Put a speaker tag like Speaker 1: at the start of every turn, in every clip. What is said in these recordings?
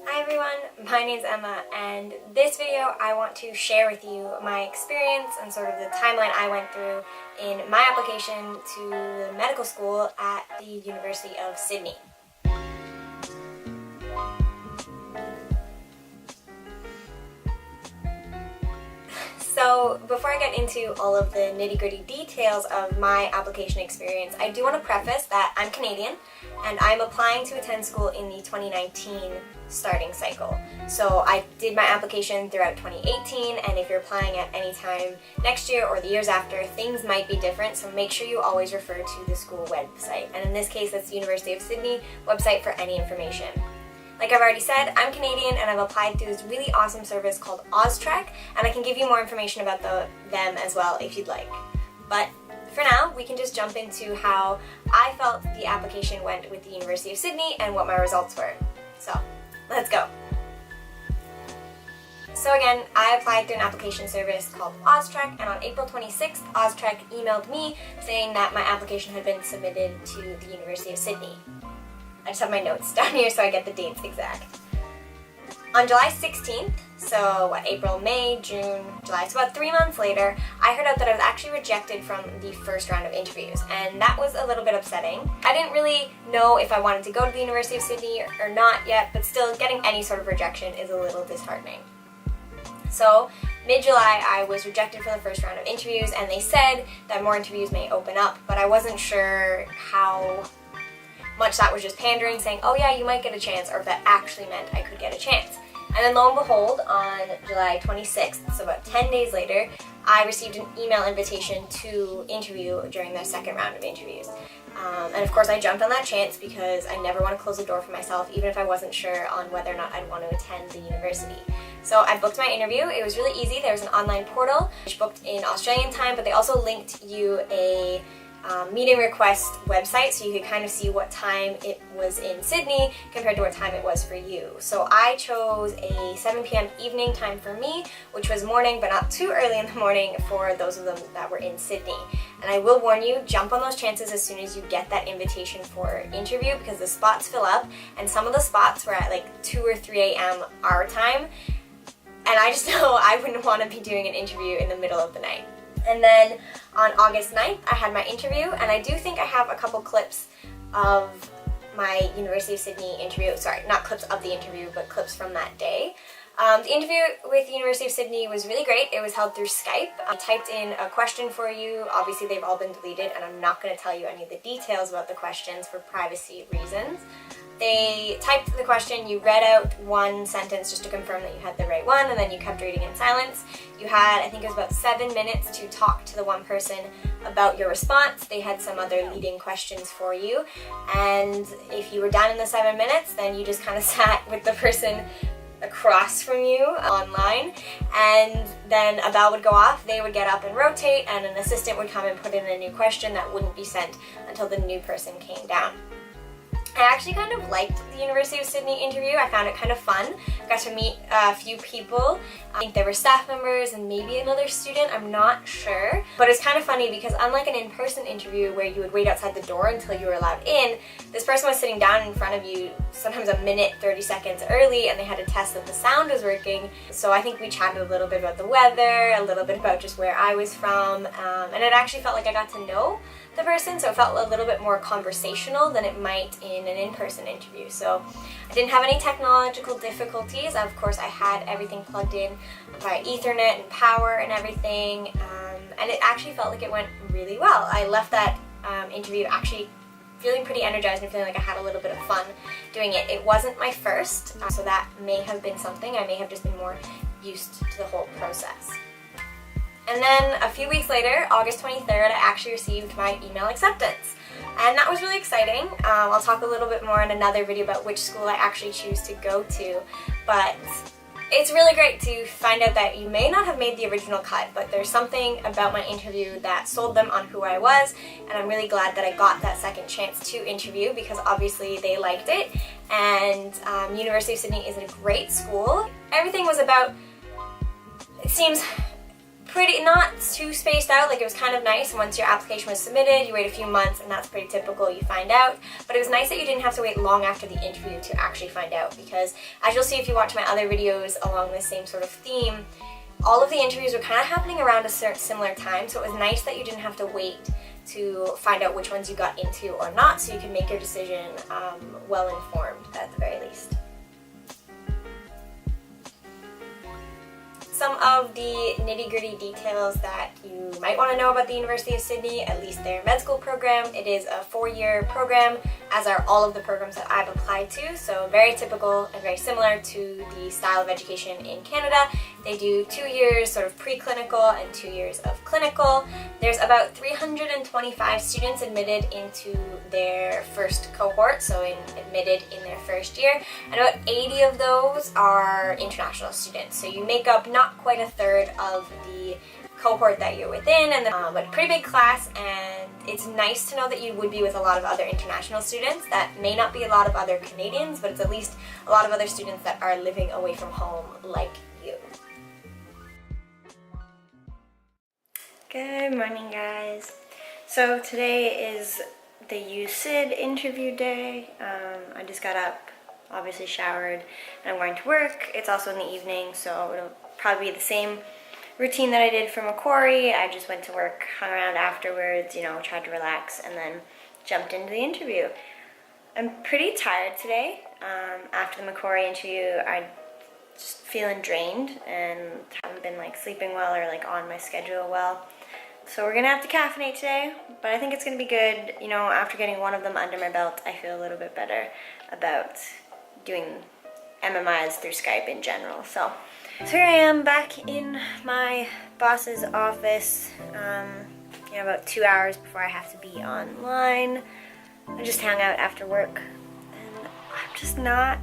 Speaker 1: Hi everyone, my name's Emma, and this video I want to share with you my experience and sort of the timeline I went through in my application to the medical school at the University of Sydney. So before I get into all of the nitty-gritty details of my application experience, I do want to preface that I'm Canadian and I'm applying to attend school in the 2019 starting cycle. So I did my application throughout 2018, and if you're applying at any time next year or the years after, things might be different, so make sure you always refer to the school website. And in this case, that's the University of Sydney website for any information. Like I've already said, I'm Canadian and I've applied through this really awesome service called USyd, and I can give you more information about them as well if you'd like. But for now, we can just jump into how I felt the application went with the University of Sydney and what my results were. So, let's go. So again, I applied through an application service called USyd, and on April 26th, USyd emailed me saying that my application had been submitted to the University of Sydney. I just have my notes down here so I get the dates exact. On July 16th, so April, May, June, July, so about 3 months later, I heard out that I was actually rejected from the first round of interviews, and that was a little bit upsetting. I didn't really know if I wanted to go to the University of Sydney or not yet, but still getting any sort of rejection is a little disheartening. So mid-July, I was rejected from the first round of interviews, and they said that more interviews may open up, but I wasn't sure how much that was just pandering, saying, oh yeah, you might get a chance, or if that actually meant I could get a chance. And then lo and behold, on July 26th, so about 10 days later, I received an email invitation to interview during the second round of interviews. And of course I jumped on that chance because I never want to close the door for myself, even if I wasn't sure on whether or not I'd want to attend the university. So I booked my interview. It was really easy. There was an online portal which booked in Australian time, but they also linked you a meeting request website so you could kind of see what time it was in Sydney compared to what time it was for you. So I chose a 7 p.m. evening time for me, which was morning but not too early in the morning for those of them that were in Sydney. And I will warn you, jump on those chances as soon as you get that invitation for interview, because the spots fill up, and some of the spots were at like 2 or 3 a.m. our time, and I just know I wouldn't want to be doing an interview in the middle of the night. And then on August 9th, I had my interview, and I do think I have a couple clips of my University of Sydney interview. Sorry, not clips of the interview, but clips from that day. The interview with the University of Sydney was really great. It was held through Skype. I typed in a question for you. Obviously, they've all been deleted, and I'm not going to tell you any of the details about the questions for privacy reasons. They typed the question, you read out one sentence just to confirm that you had the right one, and then you kept reading in silence. You had, I think it was about 7 minutes to talk to the one person about your response. They had some other leading questions for you, and if you were done in the 7 minutes, then you just kind of sat with the person across from you online, and then a bell would go off, they would get up and rotate, and an assistant would come and put in a new question that wouldn't be sent until the new person came down. I actually kind of liked the University of Sydney interview. I found it kind of fun. I got to meet a few people. I think there were staff members and maybe another student, I'm not sure. But it's kind of funny because unlike an in-person interview where you would wait outside the door until you were allowed in, this person was sitting down in front of you sometimes a minute, 30 seconds early, and they had to test that the sound was working. So I think we chatted a little bit about the weather, a little bit about just where I was from, and it actually felt like I got to know the person, so it felt a little bit more conversational than it might in an in-person interview. So I didn't have any technological difficulties. Of course, I had everything plugged in via Ethernet and power and everything, and it actually felt like it went really well. I left that interview actually feeling pretty energized and feeling like I had a little bit of fun doing it. It wasn't my first, so that may have been something. I may have just been more used to the whole process. And then a few weeks later, August 23rd, I actually received my email acceptance. And that was really exciting. I'll talk a little bit more in another video about which school I actually choose to go to. But it's really great to find out that you may not have made the original cut, but there's something about my interview that sold them on who I was, and I'm really glad that I got that second chance to interview because obviously they liked it. And University of Sydney is a great school. Everything was about, it seems, pretty, not too spaced out, like it was kind of nice. Once your application was submitted, you wait a few months, and that's pretty typical, you find out. But it was nice that you didn't have to wait long after the interview to actually find out, because as you'll see if you watch my other videos along this same sort of theme, all of the interviews were kind of happening around a similar time, so it was nice that you didn't have to wait to find out which ones you got into or not, so you can make your decision well informed at the very least. Some of the nitty-gritty details that you might want to know about the University of Sydney, at least their med school program. It is a 4-year program, as are all of the programs that I've applied to, so very typical and very similar to the style of education in Canada. They do 2 years sort of preclinical and 2 years of clinical. There's about 325 students admitted into their first cohort, so admitted in their first year, and about 80 of those are international students. So you make up not quite a third of the cohort that you're within, and but pretty big class, and it's nice to know that you would be with a lot of other international students. That may not be a lot of other Canadians, but it's at least a lot of other students that are living away from home like you. Good morning, guys. So today is the USyd interview day. I just got up, obviously showered, and I'm going to work. It's also in the evening, so it'll probably be the same routine that I did for Macquarie. I just went to work, hung around afterwards, you know, tried to relax, and then jumped into the interview. I'm pretty tired today. After the Macquarie interview, I'm just feeling drained and haven't been like sleeping well or like on my schedule well. So we're gonna have to caffeinate today, but I think it's gonna be good. You know, after getting one of them under my belt, I feel a little bit better about doing MMIs through Skype in general. So here I am back in my boss's office, you know, about 2 hours before I have to be online. I just hang out after work, and I'm just not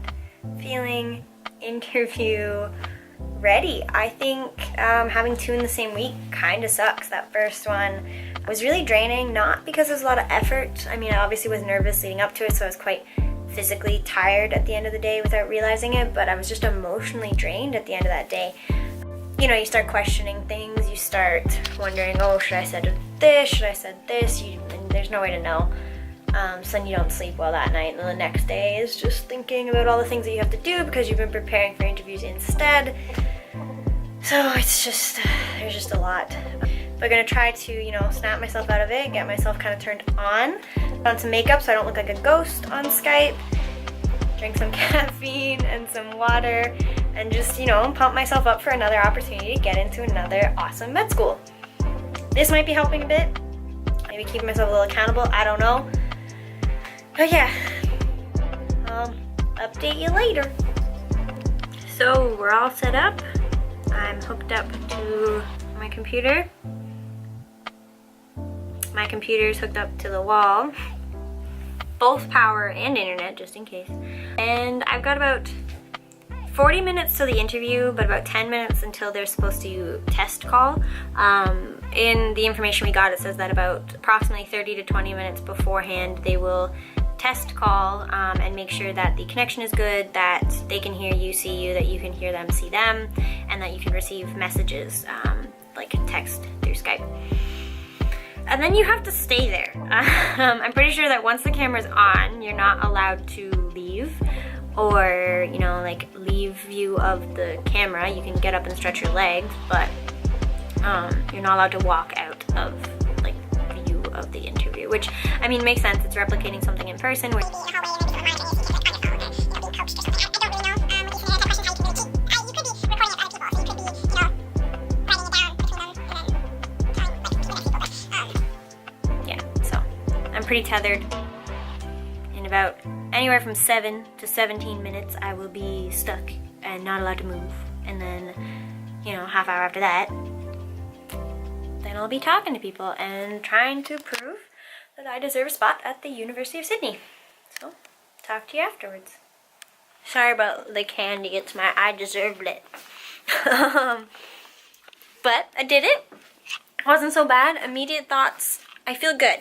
Speaker 1: feeling interview ready. I think having 2 in the same week kind of sucks. That first one was really draining, not because it was a lot of effort. I mean, I obviously was nervous leading up to it, so I was quite physically tired at the end of the day without realizing it, but I was just emotionally drained at the end of that day. You know, you start questioning things, you start wondering, oh, should I said this, should I said this, and there's no way to know. So then you don't sleep well that night, and then the next day is just thinking about all the things that you have to do because you've been preparing for interviews instead. So it's just, there's just a lot. But I'm gonna try to, you know, snap myself out of it, get myself kind of turned on some makeup so I don't look like a ghost on Skype, drink some caffeine and some water, and just, you know, pump myself up for another opportunity to get into another awesome med school. This might be helping a bit, maybe keeping myself a little accountable, I don't know. But yeah, I'll update you later. So we're all set up. I'm hooked up to my computer. My computer's hooked up to the wall. Both power and internet, just in case. And I've got about 40 minutes till the interview, but about 10 minutes until they're supposed to test call. In the information we got, it says that about approximately 30 to 20 minutes beforehand, they will test call and make sure that the connection is good, that they can hear you, see you, that you can hear them, see them, and that you can receive messages like text through Skype. And then you have to stay there. I'm pretty sure that once the camera's on, you're not allowed to leave or, you know, like leave view of the camera. You can get up and stretch your legs, but you're not allowed to walk out of like view of the interview, which, I mean, makes sense. It's replicating something in person. Pretty tethered. In about anywhere from 7 to 17 minutes I will be stuck and not allowed to move, and then, you know, half hour after that then I'll be talking to people and trying to prove that I deserve a spot at the University of Sydney. So talk to you afterwards. Sorry about the candy, it's my I deserved it. But I did it. Wasn't so bad. Immediate thoughts, I feel good.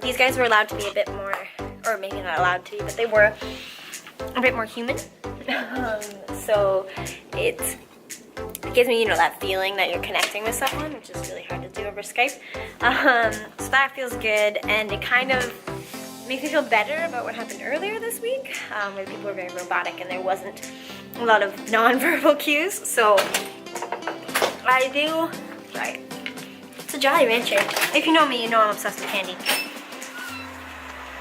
Speaker 1: These guys were allowed to be a bit more, or maybe not allowed to, but they were a bit more human. So it's It gives me, that feeling that you're connecting with someone, which is really hard to do over Skype. So that feels good, and it kind of makes me feel better about what happened earlier this week, where people were very robotic and there wasn't a lot of non-verbal cues. So sorry, it's a Jolly Rancher. If you know me, you know I'm obsessed with candy.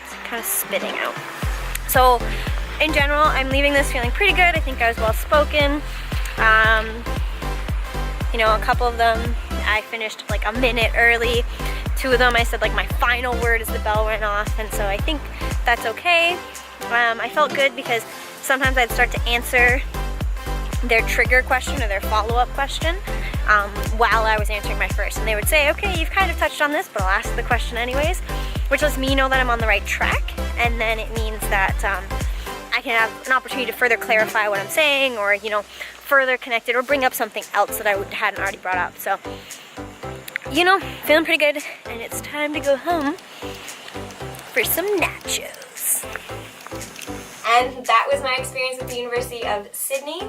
Speaker 1: It's kind of spitting out. So in general, I'm leaving this feeling pretty good. I think I was well spoken. A couple of them I finished like a minute early. 2 of them I said like my final word as the bell went off, and so I think that's okay. I felt good because sometimes I'd start to answer their trigger question or their follow-up question while I was answering my first, and they would say, okay, you've kind of touched on this, but I'll ask the question anyways, which lets me know that I'm on the right track, and then it means that I can have an opportunity to further clarify what I'm saying, or further connect it, or bring up something else that I hadn't already brought up. So feeling pretty good, and it's time to go home for some nachos. And that was my experience with the University of Sydney.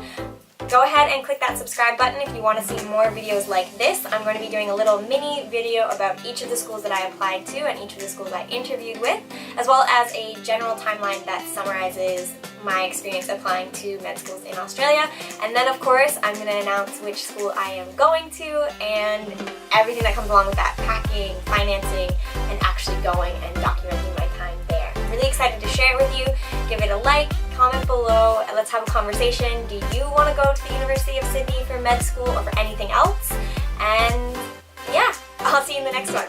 Speaker 1: Go ahead and click that subscribe button if you want to see more videos like this. I'm going to be doing a little mini video about each of the schools that I applied to and each of the schools I interviewed with, as well as a general timeline that summarizes my experience applying to med schools in Australia. And then of course I'm going to announce which school I am going to and everything that comes along with that, packing, financing, and actually going and documenting my time there. I'm really excited to share it with you. Give it a like, comment below, and let's have a conversation. Do you want to go to the University of Sydney for med school or for anything else? And yeah, I'll see you in the next one.